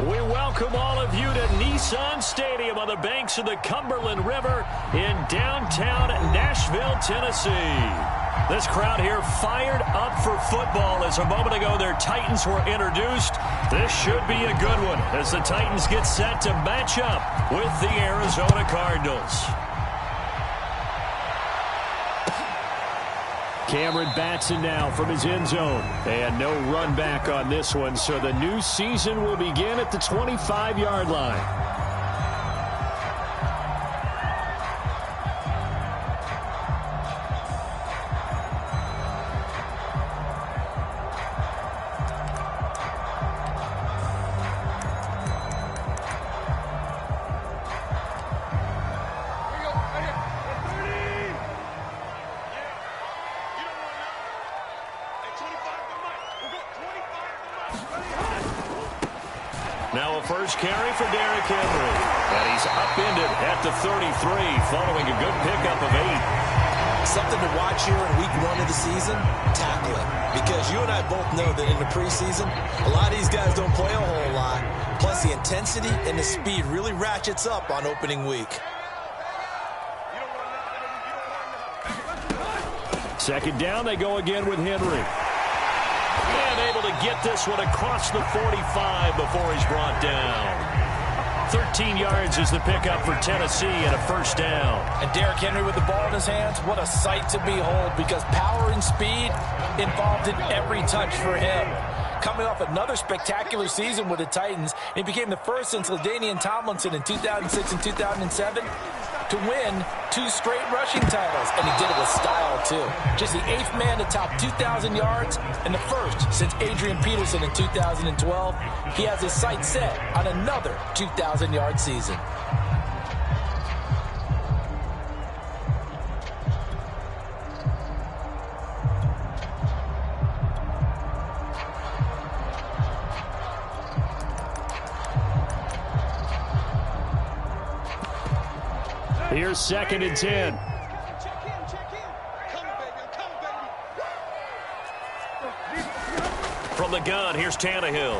We welcome all of you to Nissan Stadium on the banks of the Cumberland River in downtown Nashville, Tennessee. This crowd here fired up for football as a moment ago their Titans were introduced. This should be a good one as the Titans get set to match up with the Arizona Cardinals. Cameron Batson now from his end zone. And no run back on this one, so the new season will begin at the 25-yard line. Now a first carry for Derrick Henry. And he's upended at the 33 following a good pickup of 8. Something to watch here in week 1 of the season, tackling. Because you and I both know that in the preseason, a lot of these guys don't play a whole lot. Plus the intensity and the speed really ratchets up on opening week. Second down, they go again with Henry. And able to get this one across the 45 before he's brought down. 13 yards is the pickup for Tennessee and a first down. And Derrick Henry with the ball in his hands, what a sight to behold because power and speed involved in every touch for him. Coming off another spectacular season with the Titans, he became the first since LaDainian Tomlinson in 2006 and 2007 to win 2 straight rushing titles, and he did it with style too. Just the 8th man to top 2,000 yards and the first since Adrian Peterson in 2012. He has his sights set on another 2,000-yard season. Here's 2nd and 10. From the gun, here's Tannehill.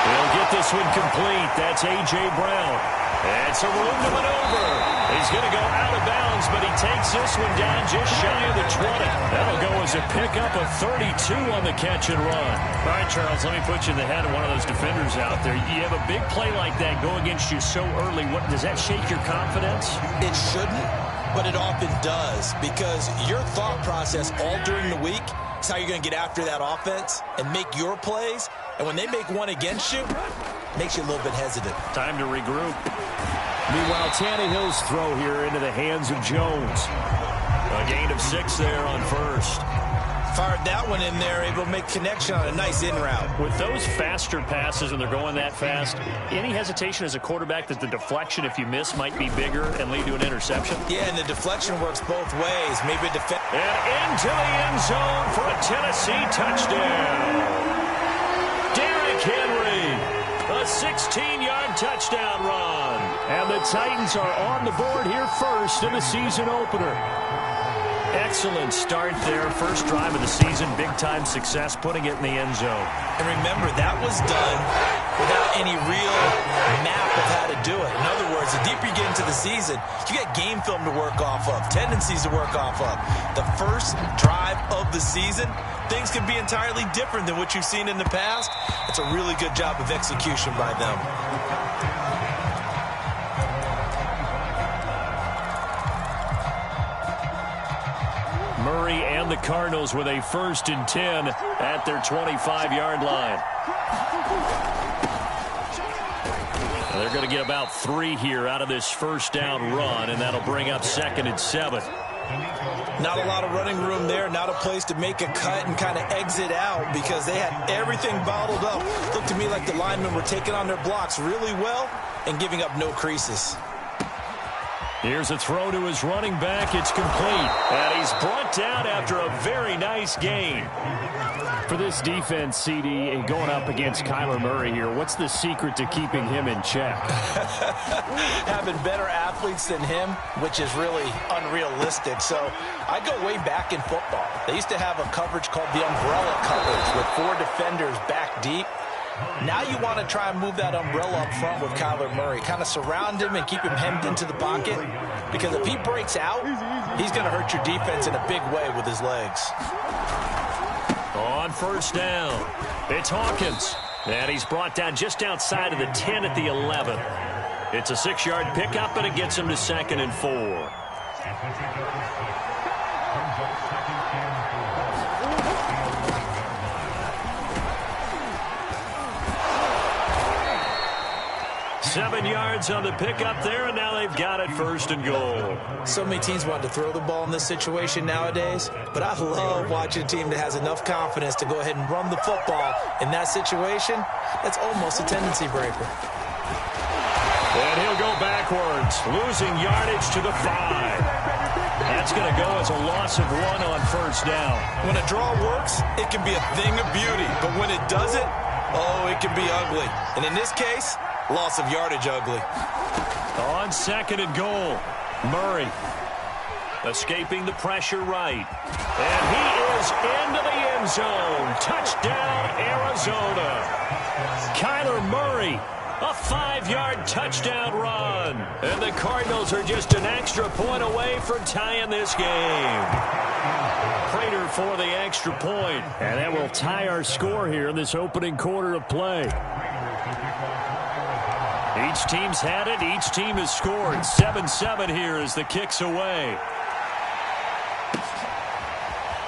He'll get this one complete. That's A.J. Brown. And it's a room to maneuver. He's going to go out of bounds, but he takes this one down just shy of the 20. That'll go as a pickup of 32 on the catch and run. All right, Charles, let me put you in the head of one of those defenders out there. You have a big play like that go against you so early. What does that shake your confidence? It shouldn't, but it often does because your thought process all during the week is how you're going to get after that offense and make your plays. And when they make one against you, it makes you a little bit hesitant. Time to regroup. Meanwhile, Tannehill's throw here into the hands of Jones. A gain of 6 there on first. Fired that one in there, able to make connection on a nice in route. With those faster passes and they're going that fast, any hesitation as a quarterback that the deflection, if you miss, might be bigger and lead to an interception? Yeah, and the deflection works both ways. Maybe a defense. And into the end zone for a Tennessee touchdown. Derrick Henry, a 16-yard touchdown run. And the Titans are on the board here first in the season opener. Excellent start there. First drive of the season. Big-time success putting it in the end zone. And remember, that was done without any real map of how to do it. In other words, the deeper you get into the season, you get game film to work off of, tendencies to work off of. The first drive of the season, things can be entirely different than what you've seen in the past. It's a really good job of execution by them. Murray and the Cardinals with a 1st and 10 at their 25-yard line. They're going to get about 3 here out of this first down run, and that'll bring up 2nd and 7. Not a lot of running room there, not a place to make a cut and kind of exit out because they had everything bottled up. Looked to me like the linemen were taking on their blocks really well and giving up no creases. Here's a throw to his running back. It's complete. And he's brought down after a very nice gain. For this defense, CD, and going up against Kyler Murray here, what's the secret to keeping him in check? Having better athletes than him, which is really unrealistic. So I go way back in football. They used to have a coverage called the umbrella coverage with 4 defenders back deep. Now you want to try and move that umbrella up front with Kyler Murray. Kind of surround him and keep him hemmed into the pocket. Because if he breaks out, he's going to hurt your defense in a big way with his legs. On first down, it's Hawkins. And he's brought down just outside of the 10 at the 11. It's a 6-yard pickup, and it gets him to 2nd and 4. 7 yards on the pickup there, and now they've got it 1st and goal. So many teams want to throw the ball in this situation nowadays, but I love watching a team that has enough confidence to go ahead and run the football. In that situation, that's almost a tendency breaker. And he'll go backwards, losing yardage to the 5. That's going to go as a loss of 1 on 1st down. When a draw works, it can be a thing of beauty, but when it doesn't, oh, it can be ugly. And in this case, loss of yardage ugly. On 2nd and goal, Murray escaping the pressure right. And he is into the end zone. Touchdown, Arizona. Kyler Murray, a 5-yard touchdown run. And the Cardinals are just an extra point away from tying this game. Prater for the extra point. And that will tie our score here in this opening quarter of play. Each team's had it. Each team has scored. 7-7 here as the kick's away.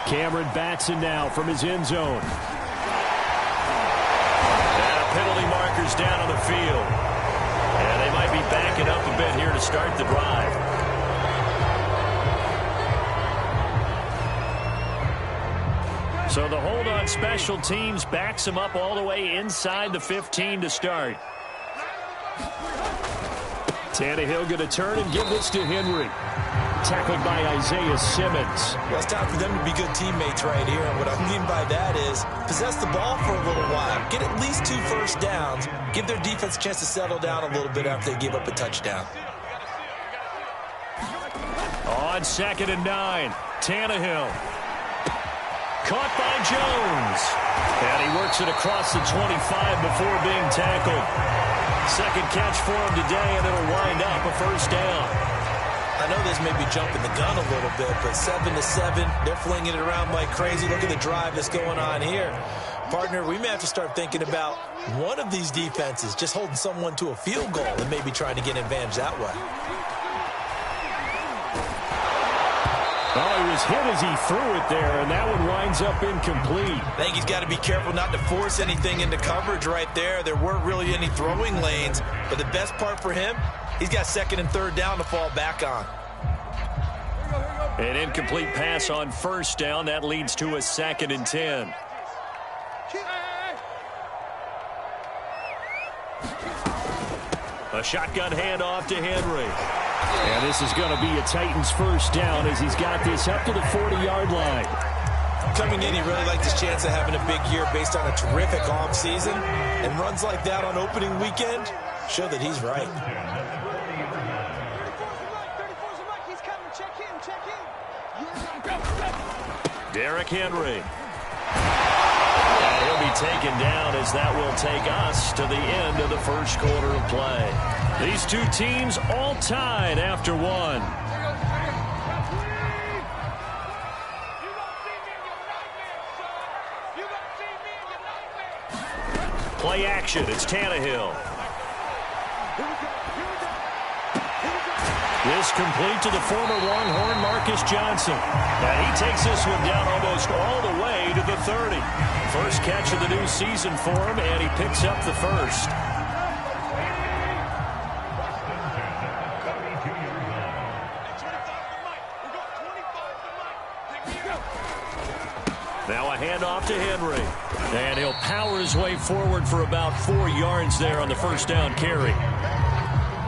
Cameron Batson now from his end zone. And penalty markers down on the field. And they might be backing up a bit here to start the drive. So the hold on special teams backs him up all the way inside the 15 to start. Tannehill going to turn and give this to Henry. Tackled by Isaiah Simmons. Well, it's time for them to be good teammates right here. And what I mean by that is possess the ball for a little while. Get at least 2 first downs. Give their defense a chance to settle down a little bit after they give up a touchdown. On 2nd and 9, Tannehill. Caught by Jones. And he works it across the 25 before being tackled. Second catch for him today, and it'll wind up a 1st down. I know this may be jumping the gun a little bit, but 7-7, they're flinging it around like crazy. Look at the drive that's going on here. Partner, we may have to start thinking about one of these defenses just holding someone to a field goal and maybe trying to get an advantage that way. Oh, he was hit as he threw it there, and that one winds up incomplete. I think he's got to be careful not to force anything into coverage right there. There weren't really any throwing lanes, but the best part for him, he's got 2nd and 3rd down to fall back on. An incomplete pass on 1st down. That leads to a 2nd and 10. A shotgun handoff to Henry. And this is going to be a Titans 1st down as he's got this up to the 40-yard line. Coming in, he really liked his chance of having a big year based on a terrific offseason. And runs like that on opening weekend show that he's right. Derrick Henry. And he'll be taken down as that will take us to the end of the 1st quarter of play. These two teams all tied after 1. Play action. It's Tannehill. This complete to the former Longhorn Marcus Johnson. And he takes this one down almost all the way to the 30. First catch of the new season for him, and he picks up the 1st. Now a handoff to Henry. And he'll power his way forward for about 4 yards there on the 1st down carry.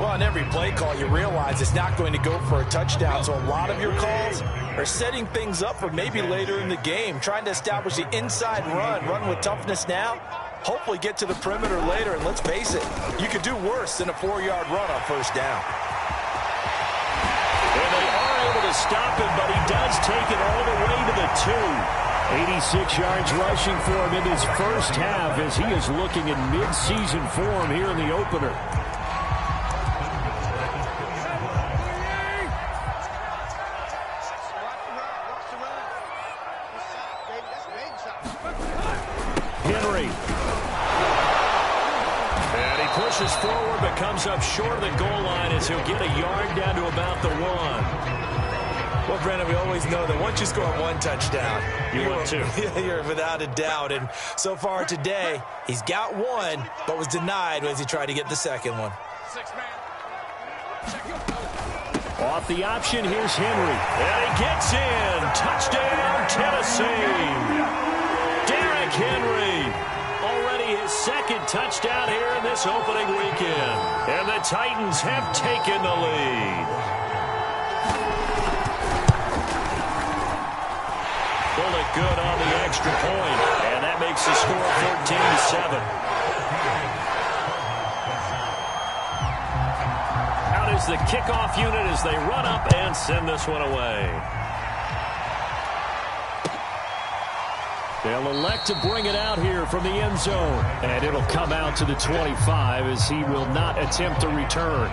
Well, on every play call, you realize it's not going to go for a touchdown. So a lot of your calls are setting things up for maybe later in the game, trying to establish the inside run with toughness now, hopefully get to the perimeter later. And let's face it, you could do worse than a 4-yard run on 1st down. And they are able to stop him, but he does take it all the way to the 2. 86 yards rushing for him in his first half as he is looking in mid-season form here in the opener. Henry. And he pushes forward but comes up short of the goal line as he'll get a yard down to about the 1. Well, Brandon, we always know that once you score one touchdown, want two. You're without a doubt. And so far today, he's got one, but was denied as he tried to get the second one. Off the option, here's Henry. And he gets in. Touchdown, Tennessee. Derrick Henry. Already his second touchdown here in this opening weekend. And the Titans have taken the lead. Pulled it good on the extra point, and that makes the score 14-7. Out is the kickoff unit as they run up and send this one away. They'll elect to bring it out here from the end zone, and it'll come out to the 25 as he will not attempt to return.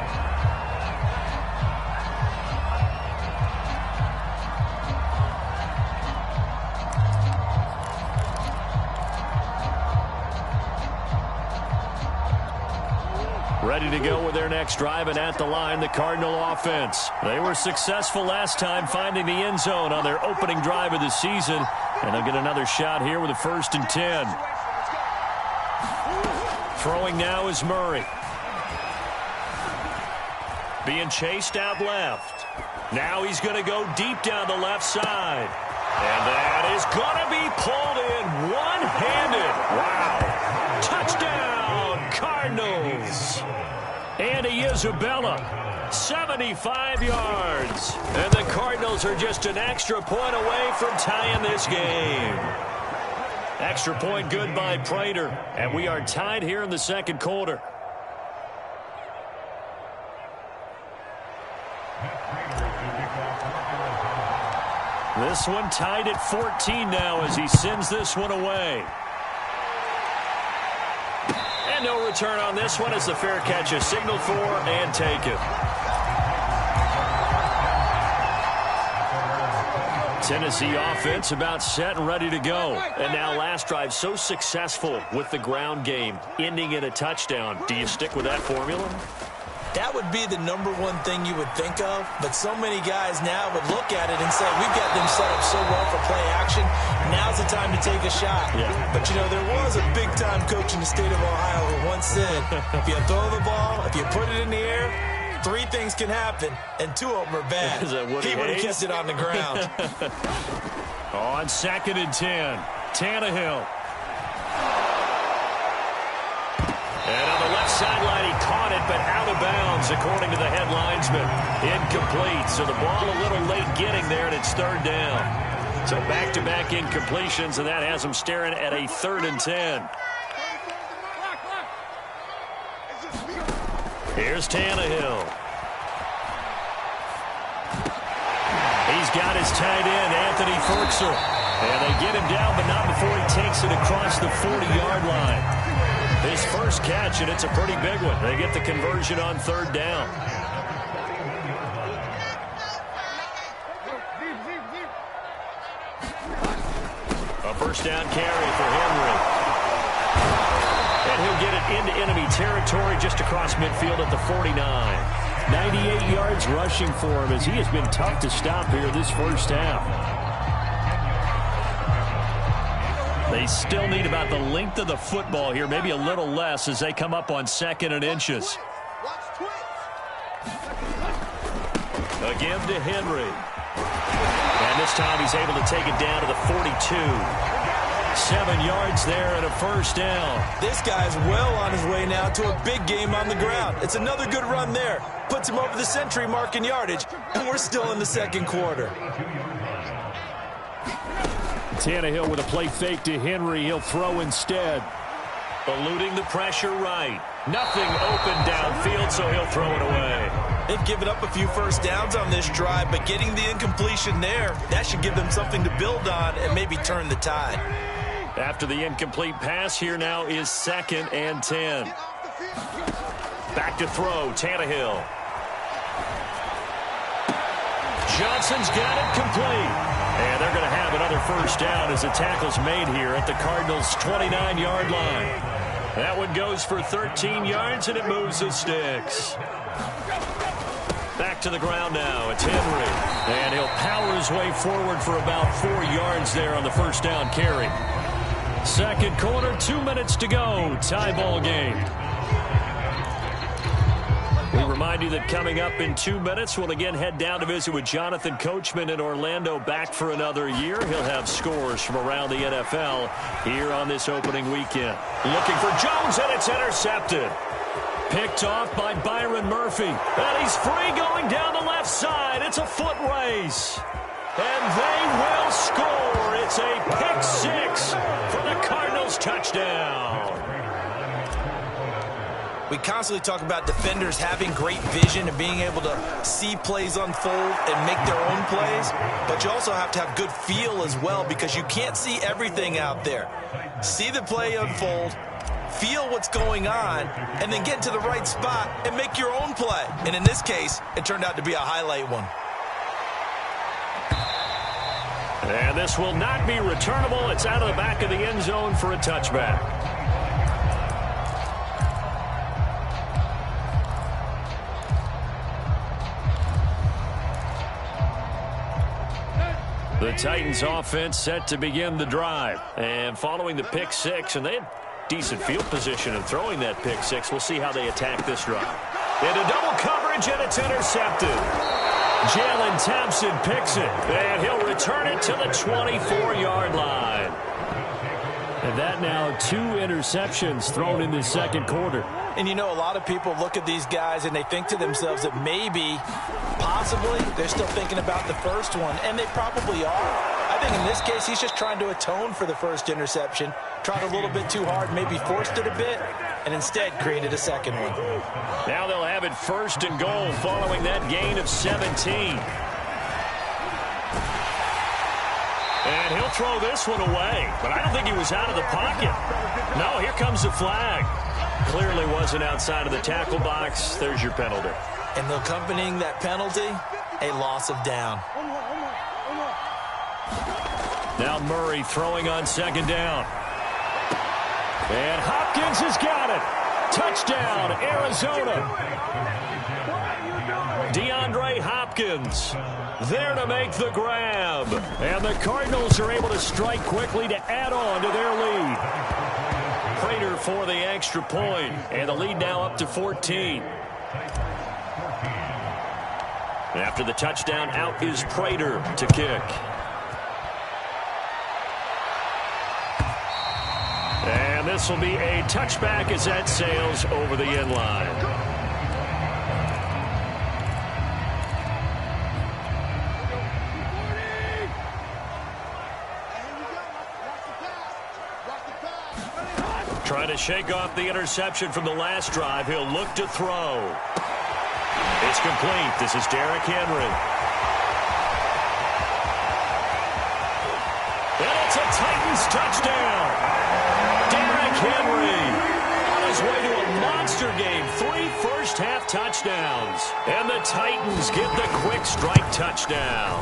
Ready to go with their next drive, and at the line, the Cardinal offense. They were successful last time finding the end zone on their opening drive of the season, and they'll get another shot here with a 1st and 10. Throwing now is Murray. Being chased out left. Now he's going to go deep down the left side. And that is going to be pulled in one-handed. Wow. Touchdown, Cardinals. Andy Isabella, 75 yards. And the Cardinals are just an extra point away from tying this game. Extra point good by Prater. And we are tied here in the second quarter. This one tied at 14 now as he sends this one away. And no return on this one as the fair catch is signaled for and taken. Tennessee offense about set and ready to go. And now last drive so successful with the ground game, ending in a touchdown. Do you stick with that formula? That would be the number one thing you would think of, but so many guys now would look at it and say, we've got them set up so well for play action, now's the time to take a shot. Yeah. But, you know, there was a big-time coach in the state of Ohio who once said, if you throw the ball, if you put it in the air, 3 things can happen, and 2 of them are bad. He would have kept it on the ground. On 2nd and 10, Tannehill. And on the left sideline, he caught it, but out of bounds, according to the head linesman. Incomplete, so the ball a little late getting there, and it's 3rd down. So back-to-back incompletions, and that has him staring at a 3rd and 10. Here's Tannehill. He's got his tight end, Anthony Ferguson. And they get him down, but not before he takes it across the 40-yard line. His first catch, and it's a pretty big one. They get the conversion on 3rd down. A first down carry for Henry. And he'll get it into enemy territory just across midfield at the 49. 98 yards rushing for him as he has been tough to stop here this first half. They still need about the length of the football here, maybe a little less as they come up on 2nd and inches. Again to Henry. And this time he's able to take it down to the 42. 7 yards there and a first down. This guy's well on his way now to a big game on the ground. It's another good run there. Puts him over the century mark in yardage, and we're still in the second quarter. Tannehill with a play fake to Henry. He'll throw instead. Eluding the pressure right. Nothing open downfield, so he'll throw it away. They've given up a few first downs on this drive, but getting the incompletion there, that should give them something to build on and maybe turn the tide. After the incomplete pass, here now is 2nd and 10. Back to throw, Tannehill. Johnson's got it complete. And they're going to have another first down as the tackle's made here at the Cardinals' 29-yard line. That one goes for 13 yards, and it moves the sticks. Back to the ground now. It's Henry. And he'll power his way forward for about 4 yards there on the first down carry. Second quarter, 2 minutes to go. Tie ball game. We remind you that coming up in 2 minutes, we'll again head down to visit with Jonathan Coachman in Orlando, back for another year. He'll have scores from around the NFL here on this opening weekend. Looking for Jones, and it's intercepted. Picked off by Byron Murphy. And he's free going down the left side. It's a foot race. And they will score. It's a pick six for the Cardinals touchdown. We constantly talk about defenders having great vision and being able to see plays unfold and make their own plays. But you also have to have good feel as well, because you can't see everything out there. See the play unfold, feel what's going on, and then get to the right spot and make your own play. And in this case, it turned out to be a highlight one. And this will not be returnable. It's out of the back of the end zone for a touchback. The Titans offense set to begin the drive. And following the pick six, and they had decent field position in throwing that pick six. We'll see how they attack this drive. Into double coverage, and it's intercepted. Jalen Thompson picks it, and he'll return it to the 24-yard line. And that now 2 interceptions thrown in this second quarter. And you know, a lot of people look at these guys and they think to themselves that maybe, possibly, they're still thinking about the first one, and they probably are. I think in this case, he's just trying to atone for the first interception, tried a little bit too hard, maybe forced it a bit, and instead created a second one. Now they'll have it 1st and goal following that gain of 17. And he'll throw this one away, but I don't think he was out of the pocket. No, here comes the flag. Clearly wasn't outside of the tackle box. There's your penalty. And accompanying that penalty, a loss of down. Now Murray throwing on 2nd down. And Hopkins has got it. Touchdown, Arizona. DeAndre Hopkins there to make the grab. And the Cardinals are able to strike quickly to add on to their lead. Prater for the extra point, and the lead now up to 14. After the touchdown, out is Prater to kick. And this will be a touchback as that sails over the end line. Trying to shake off the interception from the last drive. He'll look to throw. It's complete. This is Derrick Henry. And it's a Titans touchdown. Derrick Henry on his way to a monster game. 3 first-half touchdowns. And the Titans get the quick strike touchdown.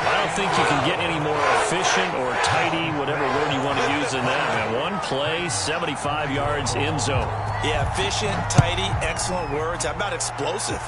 I don't think you can get any more efficient or tidy, whatever word you want to use in that, man. One play, 75 yards in zone. Yeah, efficient, tidy, excellent words. How about explosive?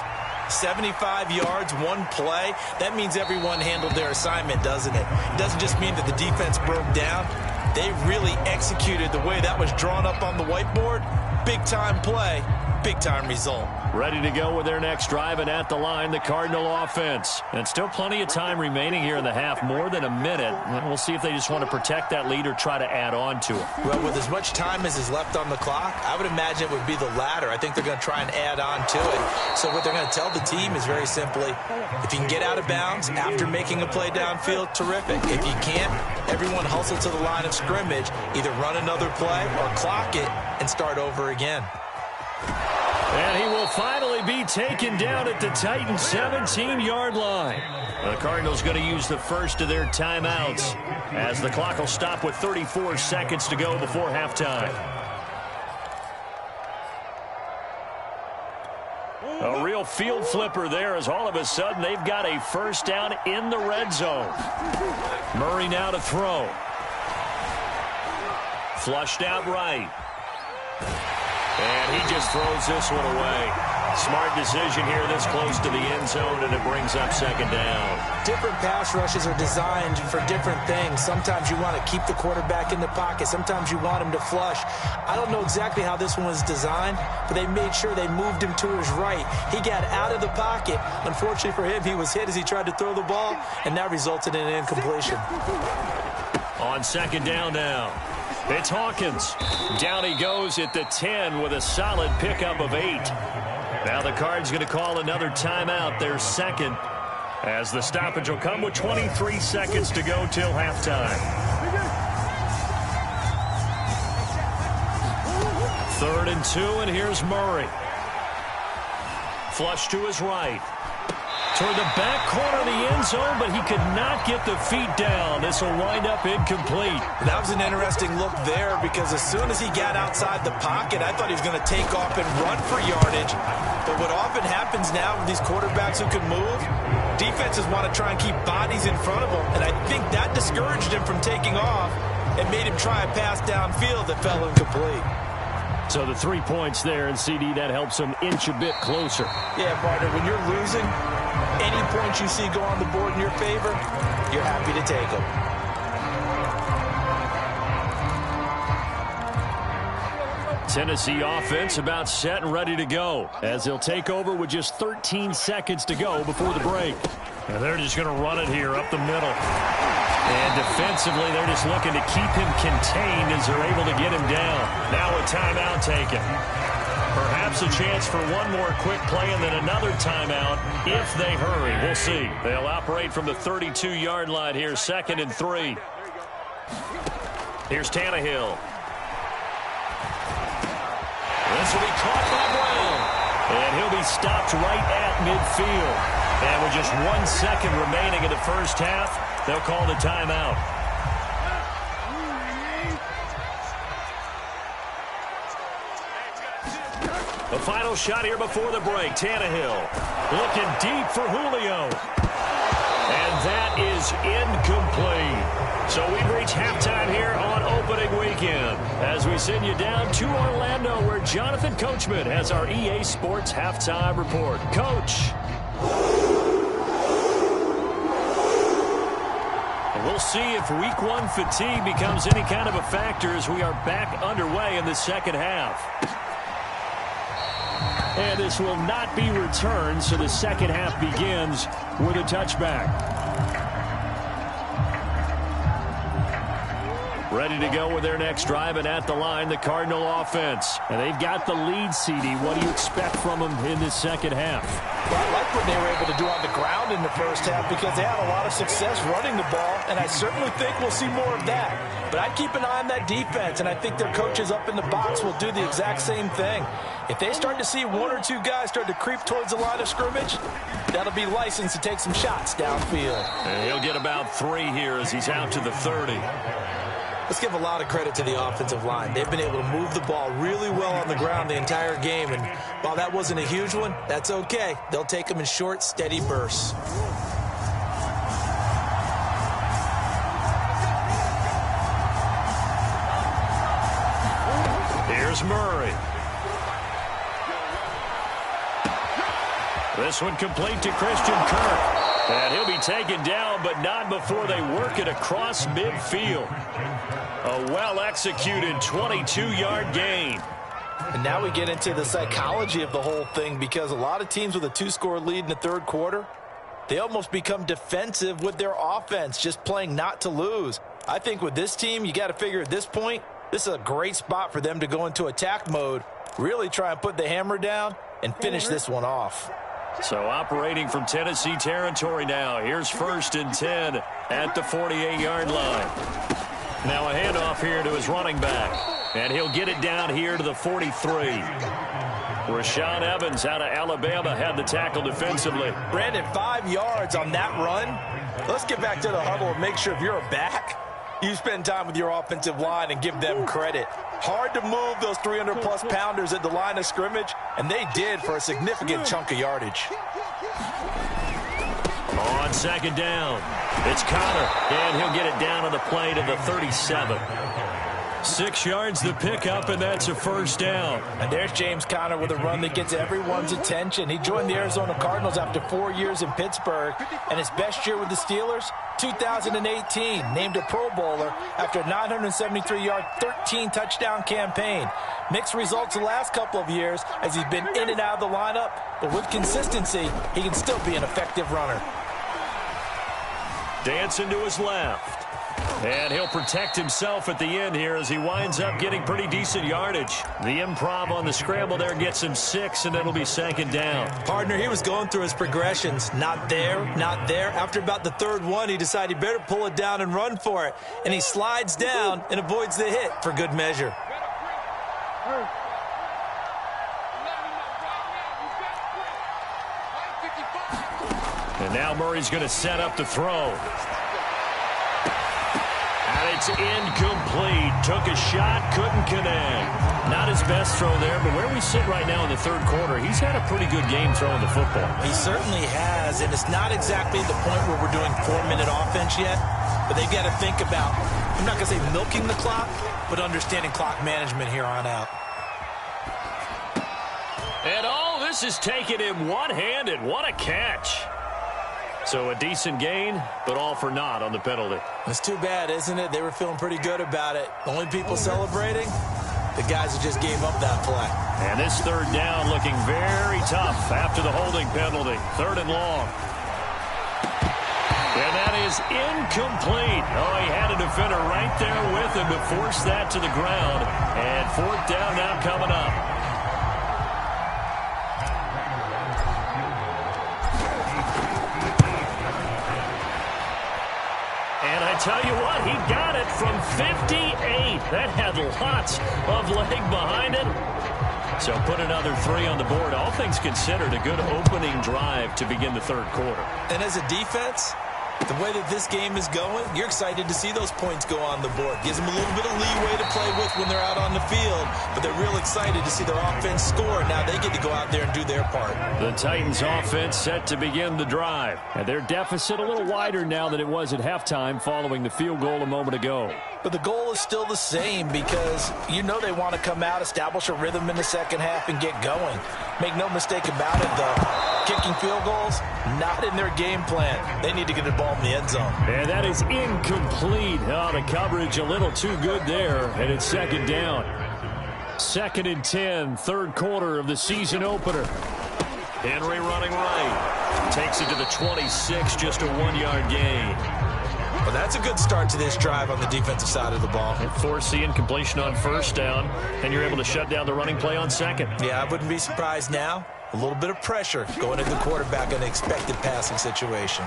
75 yards, one play. That means everyone handled their assignment, doesn't it? It doesn't just mean that the defense broke down. They really executed the way that was drawn up on the whiteboard. Big-time play, big-time result. Ready to go with their next drive, and at the line, the Cardinal offense. And still plenty of time remaining here in the half, more than a minute. We'll see if they just want to protect that lead or try to add on to it. Well, with as much time as is left on the clock, I would imagine it would be the latter. I think they're going to try and add on to it. So what they're going to tell the team is very simply, if you can get out of bounds after making a play downfield, terrific. If you can't, everyone hustle to the line of scrimmage scrimmage, either run another play or clock it and start over again. And he will finally be taken down at the Titans' 17-yard line. The Cardinals going to use the first of their timeouts as the clock will stop with 34 seconds to go before halftime. A real field flipper there as all of a sudden they've got a first down in the red zone. Murray now to throw. Flushed out right. And he just throws this one away. Smart decision here this close to the end zone, and it brings up second down. Different pass rushes are designed for different things. Sometimes you want to keep the quarterback in the pocket. Sometimes you want him to flush. I don't know exactly how this one was designed, but they made sure they moved him to his right. He got out of the pocket. Unfortunately for him, he was hit as he tried to throw the ball, and that resulted in an incompletion. On second down now. It's Hawkins. Down he goes at the 10 with a solid pickup of 8. Now the Cards going to call another timeout, their second, as the stoppage will come with 23 seconds to go till halftime. 3rd and 2, and here's Murray. Flush to his right. Toward the back corner of the end zone, but he could not get the feet down. This will wind up incomplete. That was an interesting look there because as soon as he got outside the pocket, I thought he was going to take off and run for yardage. But what often happens now with these quarterbacks who can move, defenses want to try and keep bodies in front of them. And I think that discouraged him from taking off and made him try a pass downfield that fell incomplete. So the 3 points there, and CD, that helps him inch a bit closer. Yeah, partner, when you're losing, any points you see go on the board in your favor, you're happy to take them. Tennessee offense about set and ready to go as they'll take over with just 13 seconds to go before the break. And they're just going to run it here up the middle. And defensively, they're just looking to keep him contained as they're able to get him down. Now a timeout taken. Perhaps a chance for one more quick play and then another timeout if they hurry. We'll see. They'll operate from the 32-yard line here, 2nd and 3. Here's Tannehill. This will be caught by Brown. And he'll be stopped right at midfield. And with just 1 second remaining in the first half, they'll call the timeout. The final shot here before the break. Tannehill looking deep for Julio. And that is incomplete. So we've reached halftime here on opening weekend as we send you down to Orlando where Jonathan Coachman has our EA Sports halftime report. Coach. And we'll see if week 1 fatigue becomes any kind of a factor as we are back underway in the second half. And this will not be returned, so the second half begins with a touchback. Ready to go with their next drive, and at the line, the Cardinal offense. And they've got the lead, CD. What do you expect from them in this second half? Well, I like what they were able to do on the ground in the first half because they had a lot of success running the ball, and I certainly think we'll see more of that. But I'd keep an eye on that defense, and I think their coaches up in the box will do the exact same thing. If they start to see 1 or 2 guys start to creep towards the line of scrimmage, that'll be licensed to take some shots downfield. And he'll get about 3 here as he's out to the 30. Let's give a lot of credit to the offensive line. They've been able to move the ball really well on the ground the entire game, and while that wasn't a huge one, that's okay. They'll take them in short, steady bursts. Here's Murray. This one complete to Christian Kirk. And he'll be taken down, but not before they work it across midfield. A well-executed 22-yard gain. And now we get into the psychology of the whole thing because a lot of teams with a 2-score lead in the third quarter, they almost become defensive with their offense, just playing not to lose. I think with this team, you got to figure at this point, this is a great spot for them to go into attack mode, really try and put the hammer down and finish this one off. So operating from Tennessee territory now. Here's 1st and 10 at the 48-yard line. Now a handoff here to his running back. And he'll get it down here to the 43. Rashaan Evans out of Alabama had the tackle defensively. Brandon, 5 yards on that run. Let's get back to the huddle and make sure if you're a back, you spend time with your offensive line and give them credit. Hard to move those 300-plus pounders at the line of scrimmage, and they did for a significant chunk of yardage. On second down, it's Connor, and he'll get it down on the play to the 37. 6 yards the pickup, and that's a first down. And there's James Conner with a run that gets everyone's attention. He joined the Arizona Cardinals after 4 years in Pittsburgh, and his best year with the Steelers, 2018, named a Pro Bowler after a 973-yard, 13-touchdown campaign. Mixed results the last couple of years as he's been in and out of the lineup, but with consistency, he can still be an effective runner. Dancing to his left. And he'll protect himself at the end here as he winds up getting pretty decent yardage. The improv on the scramble there gets him 6, and it'll be second down. Partner, he was going through his progressions. Not there, not there. After about the third one, he decided he better pull it down and run for it. And he slides down and avoids the hit for good measure. And now Murray's going to set up the throw. And it's incomplete. Took a shot, couldn't connect. Not his best throw there, but where we sit right now in the third quarter, he's had a pretty good game throwing the football. He certainly has, and it's not exactly the point where we're doing 4-minute offense yet, but they've got to think about, I'm not going to say milking the clock, but understanding clock management here on out. And all this is taken in one-handed. What a catch. So a decent gain, but all for naught on the penalty. It's too bad, isn't it? They were feeling pretty good about it. The only people celebrating, the guys who just gave up that play. And this third down looking very tough after the holding penalty. 3rd and long. And that is incomplete. Oh, he had a defender right there with him to force that to the ground. And 4th down now coming up. And I tell you what, he got it from 58. That had lots of leg behind it. So put another 3 on the board. All things considered, a good opening drive to begin the third quarter. And as a defense, the way that this game is going, you're excited to see those points go on the board. Gives them a little bit of leeway to play with when they're out on the field, but they're real excited to see their offense score. Now they get to go out there and do their part. The Titans offense set to begin the drive. And their deficit a little wider now than it was at halftime following the field goal a moment ago. But the goal is still the same because you know they want to come out, establish a rhythm in the second half, and get going. Make no mistake about it, though. Kicking field goals, not in their game plan. They need to get the ball in the end zone. And that is incomplete. Oh, the coverage a little too good there, and it's second down. 2nd and 10, third quarter of the season opener. Henry running right. Takes it to the 26, just a 1-yard gain. Well, that's a good start to this drive on the defensive side of the ball. And force the incompletion on 1st down, and you're able to shut down the running play on 2nd. Yeah, I wouldn't be surprised now. A little bit of pressure going into the quarterback in an expected passing situation.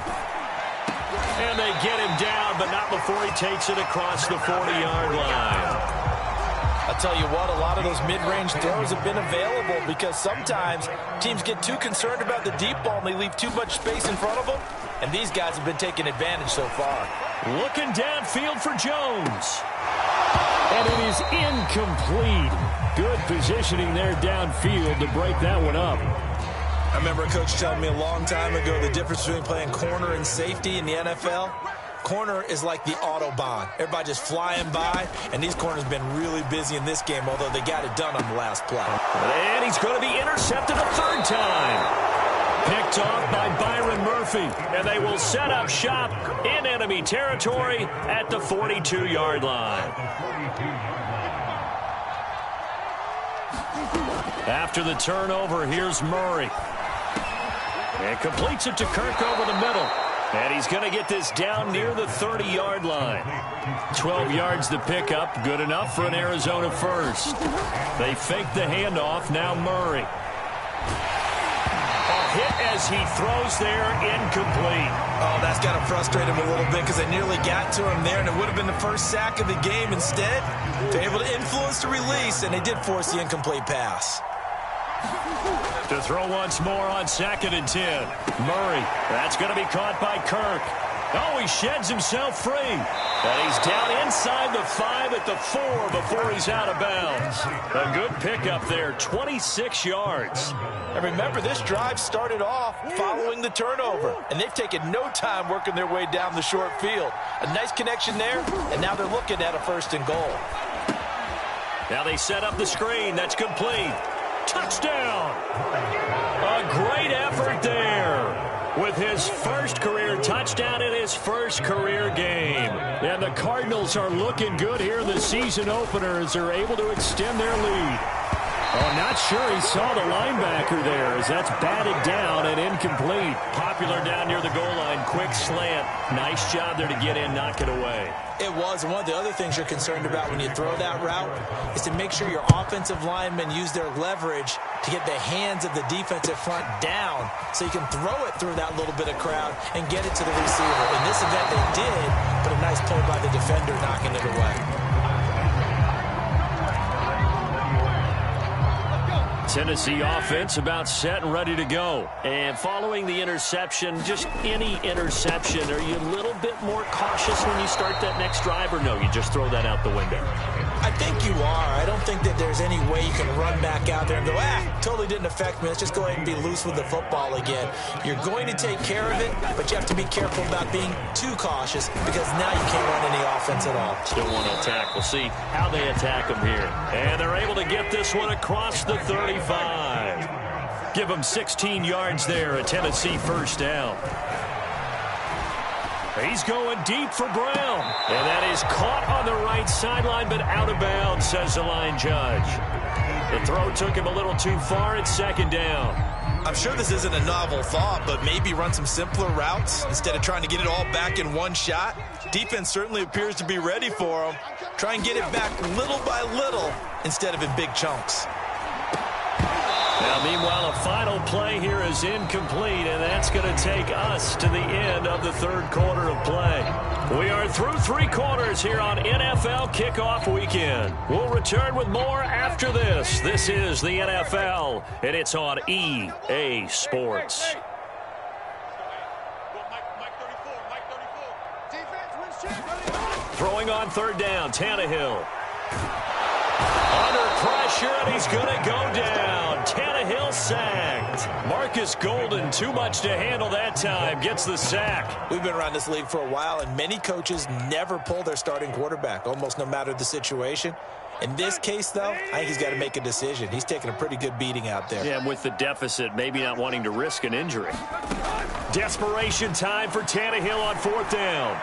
And they get him down, but not before he takes it across the 40-yard line. I'll tell you what, a lot of those mid-range throws have been available because sometimes teams get too concerned about the deep ball and they leave too much space in front of them, and these guys have been taking advantage so far. Looking downfield for Jones. And it is incomplete. Good positioning there downfield to break that one up. I remember a coach telling me a long time ago the difference between playing corner and safety in the NFL. Corner is like the Autobahn. Everybody just flying by, and these corners have been really busy in this game, although they got it done on the last play. And he's going to be intercepted a 3rd time. Picked off by Byron Murphy, and they will set up shop in enemy territory at the 42-yard line. After the turnover, here's Murray. And completes it to Kirk over the middle. And he's going to get this down near the 30-yard line. 12 yards the pickup, good enough for an Arizona first. They fake the handoff, now Murray. hit as he throws there, incomplete. Oh, that's got to frustrate him a little bit because they nearly got to him there, and it would have been the first sack of the game. Instead, they're able to influence the release, and they did force the incomplete pass. To throw once more on 2nd and 10. Murray, that's going to be caught by Kirk. Oh, he sheds himself free. And he's down inside the 5 at the 4 before he's out of bounds. A good pickup there, 26 yards. And remember, this drive started off following the turnover, and they've taken no time working their way down the short field. A nice connection there, and now they're looking at a 1st and goal. Now they set up the screen. That's complete. Touchdown! A great effort there with his first career touchdown in his first career game. And the Cardinals are looking good here in the season opener as they're able to extend their lead. Oh, not sure he saw the linebacker there as that's batted down and incomplete. Popular down near the goal line. Quick slant. Nice job there to get in, knock it away. It was, and one of the other things you're concerned about when you throw that route is to make sure your offensive linemen use their leverage to get the hands of the defensive front down so you can throw it through that little bit of crowd and get it to the receiver. In this event, they did, but a nice play by the defender knocking it away. Tennessee offense about set and ready to go. And following the interception, just any interception, are you a little bit more cautious when you start that next drive, or no, you just throw that out the window? I think you are. I don't think that there's any way you can run back out there and go, totally didn't affect me. Let's just go ahead and be loose with the football again. You're going to take care of it, but you have to be careful about being too cautious because now you can't run any offense at all. Still want to attack. We'll see how they attack them here. And they're able to get this one across the 35. Give them 16 yards there, a Tennessee 1st down. He's going deep for Brown. And that is caught on the right sideline, but out of bounds, says the line judge. The throw took him a little too far at 2nd down. I'm sure this isn't a novel thought, but maybe run some simpler routes instead of trying to get it all back in one shot. Defense certainly appears to be ready for him. Try and get it back little by little instead of in big chunks. Now, meanwhile, a final play here is incomplete, and that's going to take us to the end of the 3rd quarter of play. We are through 3 quarters here on NFL Kickoff Weekend. We'll return with more after this. This is the NFL, and it's on EA Sports. Throwing on 3rd down, Tannehill. Under pressure, and he's going to go down. Tannehill sacked. Marcus Golden, too much to handle that time, gets the sack. We've been around this league for a while, and many coaches never pull their starting quarterback, almost no matter the situation. In this case, though, I think he's got to make a decision. He's taking a pretty good beating out there. Yeah, with the deficit, maybe not wanting to risk an injury. Desperation time for Tannehill on 4th down.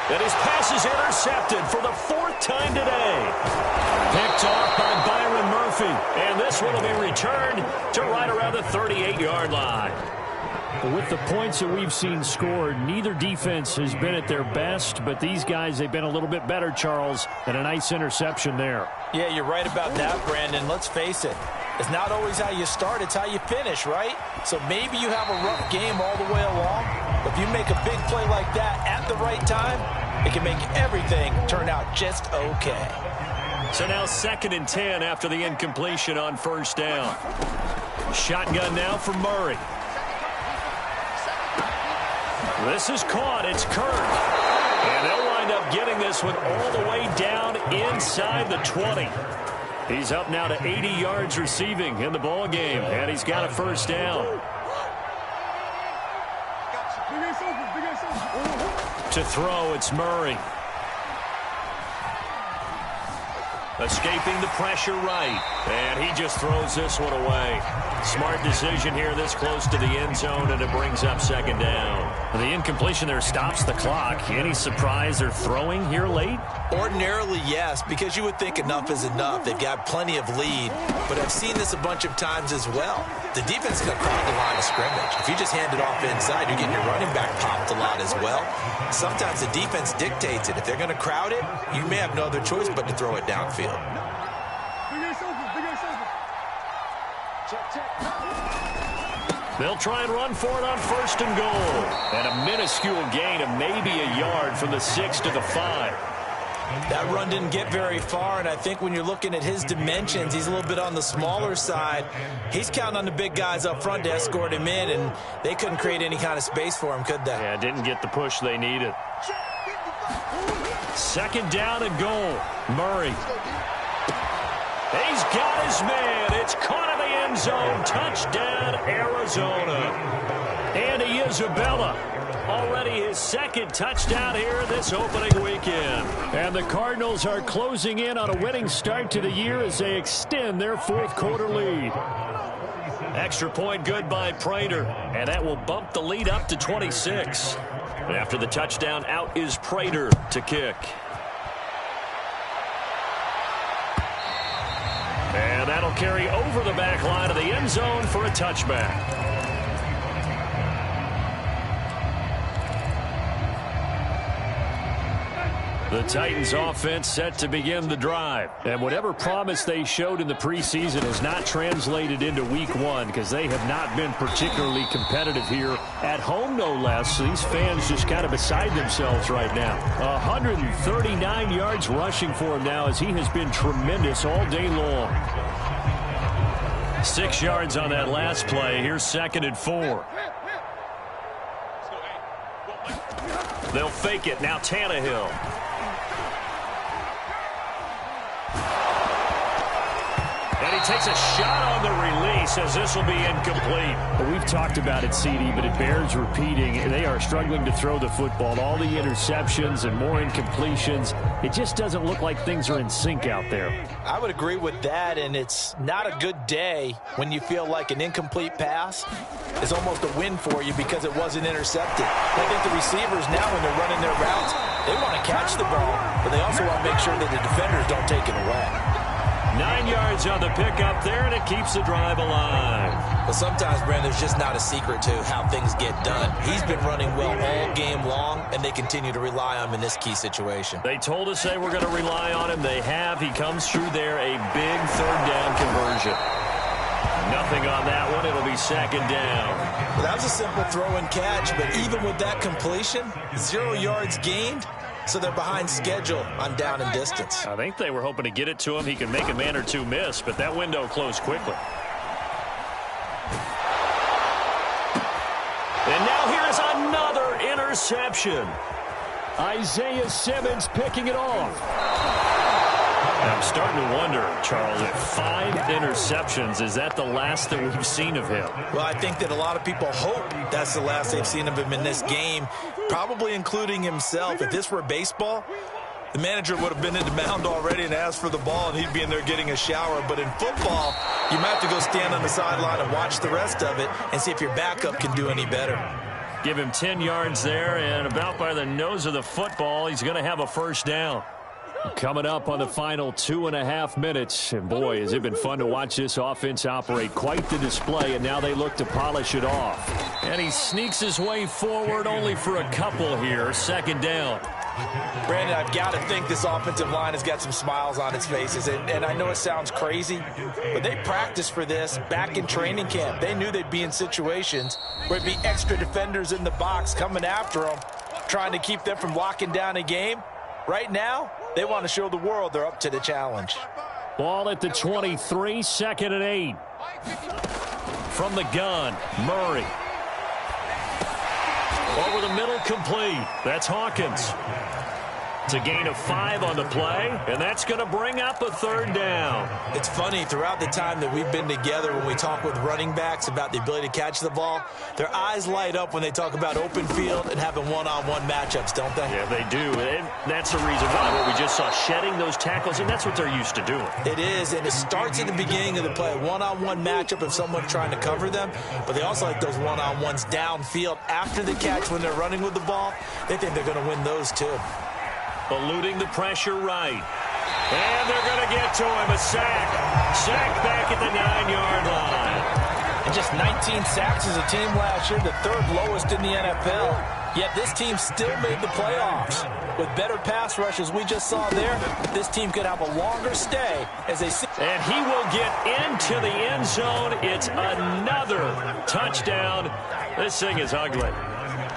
And his pass is intercepted for the 4th time today. Picked off by Byron Murphy. And this one will be returned to right around the 38-yard line. With the points that we've seen scored, neither defense has been at their best, but these guys, they've been a little bit better, Charles, and a nice interception there. Yeah, you're right about that, Brandon. Let's face it. It's not always how you start, it's how you finish, right? So maybe you have a rough game all the way along, but if you make a big play like that at the right time, it can make everything turn out just okay. So now 2nd and 10 after the incompletion on 1st down. Shotgun now for Murray. This is caught. It's Kirk. And they'll wind up getting this one all the way down inside the 20. He's up now to 80 yards receiving in the ball game, and he's got a 1st down. To throw, it's Murray. Escaping the pressure right. And he just throws this one away. Smart decision here this close to the end zone, and it brings up 2nd down. The incompletion there stops the clock. Any surprise they're throwing here late? Ordinarily, yes, because you would think enough is enough. They've got plenty of lead, but I've seen this a bunch of times as well. The defense is going to crowd the line of scrimmage. If you just hand it off inside, you're getting your running back popped a lot as well. Sometimes the defense dictates it. If they're going to crowd it, you may have no other choice but to throw it downfield. They'll try and run for it on 1st and goal. And a minuscule gain of maybe a yard from the 6 to the 5. That run didn't get very far, and I think when you're looking at his dimensions, he's a little bit on the smaller side. He's counting on the big guys up front to escort him in, and they couldn't create any kind of space for him, could they? Yeah, didn't get the push they needed. 2nd down and goal. Murray. He's got his man. It's caught in the end zone. Touchdown, Arizona. Andy Isabella. Already his 2nd touchdown here this opening weekend. And the Cardinals are closing in on a winning start to the year as they extend their 4th quarter lead. Extra point good by Prater, and that will bump the lead up to 26. After the touchdown, out is Prater to kick. And that'll carry over the back line of the end zone for a touchback. The Titans offense set to begin the drive. And whatever promise they showed in the preseason has not translated into week 1 because they have not been particularly competitive here at home, no less. These fans just kind of beside themselves right now. 139 yards rushing for him now as he has been tremendous all day long. 6 yards on that last play. Here's 2nd and 4. They'll fake it. Now Tannehill. And he takes a shot on the release as this will be incomplete. Well, we've talked about it, CD, but it bears repeating. They are struggling to throw the football. All the interceptions and more incompletions. It just doesn't look like things are in sync out there. I would agree with that, and it's not a good day when you feel like an incomplete pass is almost a win for you because it wasn't intercepted. I think the receivers now, when they're running their routes, they want to catch the ball, but they also want to make sure that the defenders don't take it away. 9 yards on the pickup there, and it keeps the drive alive. Well, sometimes, Brandon, there's just not a secret to how things get done. He's been running well all game long, and they continue to rely on him in this key situation. They told us they were going to rely on him. They have. He comes through there, a big 3rd down conversion. Nothing on that one. It'll be 2nd down. Well, that was a simple throw and catch, but even with that completion, 0 yards gained. So they're behind schedule on down and distance. I think they were hoping to get it to him. He can make a man or two miss, but that window closed quickly. And now here's another interception. Isaiah Simmons picking it off. I'm starting to wonder, Charles, if 5 interceptions, is that the last that we've seen of him? Well, I think that a lot of people hope that's the last they've seen of him in this game, probably including himself. If this were baseball, the manager would have been in the mound already and asked for the ball, and he'd be in there getting a shower. But in football, you might have to go stand on the sideline and watch the rest of it and see if your backup can do any better. Give him 10 yards there, and about by the nose of the football, he's going to have a 1st down. Coming up on the final 2.5 minutes. And boy, has it been fun to watch this offense operate. Quite the display, and now they look to polish it off. And he sneaks his way forward only for a couple here. 2nd down. Brandon, I've got to think this offensive line has got some smiles on its faces. And I know it sounds crazy, but they practiced for this back in training camp. They knew they'd be in situations where it'd be extra defenders in the box coming after them, trying to keep them from locking down a game. Right now, they want to show the world they're up to the challenge. Ball at the 23, 2nd and 8. From the gun, Murray. Over the middle, complete. That's Hawkins. It's a gain of 5 on the play, and that's going to bring up a 3rd down. It's funny, throughout the time that we've been together, when we talk with running backs about the ability to catch the ball, their eyes light up when they talk about open field and having one-on-one matchups, don't they? Yeah, they do, and that's the reason why what we just saw, shedding those tackles, and that's what they're used to doing. It is, and it starts at the beginning of the play, one-on-one matchup of someone trying to cover them, but they also like those one-on-ones downfield after the catch when they're running with the ball. They think they're going to win those too. Eluding the pressure right. And they're going to get to him. A sack. Sack back at the 9-yard line. And just 19 sacks as a team last year, the 3rd lowest in the NFL. Yet this team still made the playoffs. With better pass rush as we just saw there, this team could have a longer stay as they see. And he will get into the end zone. It's another touchdown. This thing is ugly.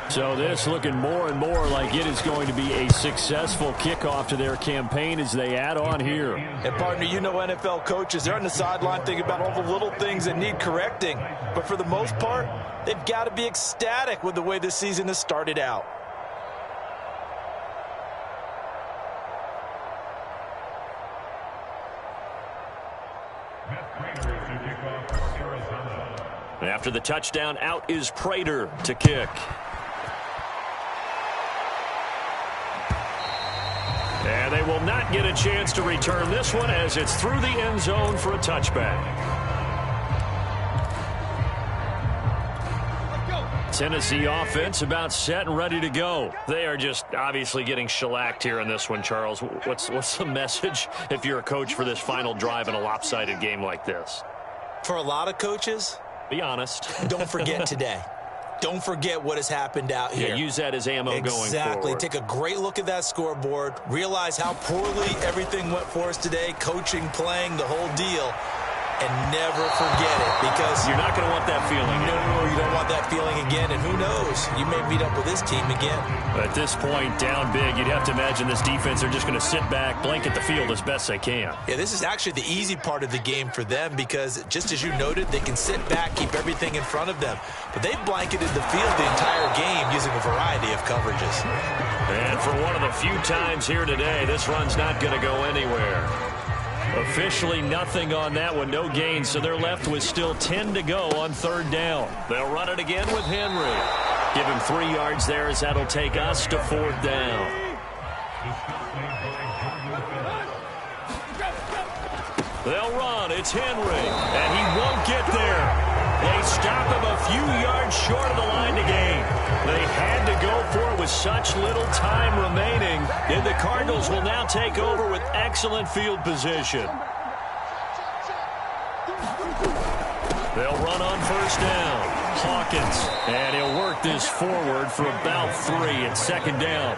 So this looking more and more like it is going to be a successful kickoff to their campaign as they add on here. And partner, you know NFL coaches, they're on the sideline thinking about all the little things that need correcting. But for the most part, they've got to be ecstatic with the way this season has started out. After the touchdown, out is Prater to kick. And they will not get a chance to return this one as it's through the end zone for a touchback. Tennessee offense about set and ready to go. They are just obviously getting shellacked here in this one, Charles. What's the message if you're a coach for this final drive in a lopsided game like this? For a lot of coaches, be honest. Don't forget today. Don't forget what has happened out here. Yeah, use that as ammo going forward. Exactly. Take a great look at that scoreboard. Realize how poorly everything went for us today. Coaching, playing, the whole deal. And never forget it, because you're not going to want that feeling. No, you don't want that feeling again. And who knows? You may meet up with this team again. At this point, down big, you'd have to imagine this defense are just going to sit back, blanket the field as best they can. Yeah, this is actually the easy part of the game for them, because just as you noted, they can sit back, keep everything in front of them. But they've blanketed the field the entire game using a variety of coverages. And for one of the few times here today, this run's not going to go anywhere. Officially nothing on that one, no gain, so they're left with still 10 to go on third down. They'll run it again with Henry. Give him 3 yards there as that'll take us to fourth down. They'll run, it's Henry, and he won't get there. They stop him a few yards short of the line to gain. They had to go for it with such little time remaining, and the Cardinals will now take over with excellent field position. They'll run on first down. Hawkins, and he'll work this forward for about 3 at second down.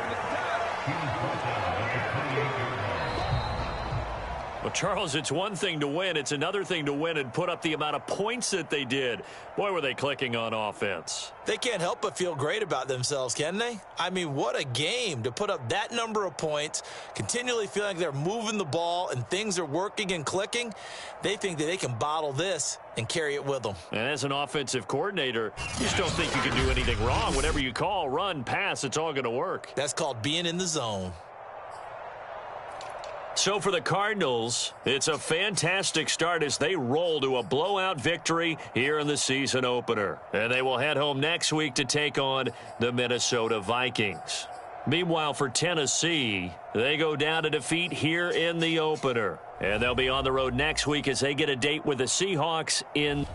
Well, Charles, it's one thing to win. It's another thing to win and put up the amount of points that they did. Boy, were they clicking on offense. They can't help but feel great about themselves, can they? I mean, what a game to put up that number of points, continually feeling like they're moving the ball and things are working and clicking. They think that they can bottle this and carry it with them. And as an offensive coordinator, you just don't think you can do anything wrong. Whatever you call, run, pass, it's all going to work. That's called being in the zone. So for the Cardinals, it's a fantastic start as they roll to a blowout victory here in the season opener. And they will head home next week to take on the Minnesota Vikings. Meanwhile, for Tennessee, they go down to defeat here in the opener. And they'll be on the road next week as they get a date with the Seahawks in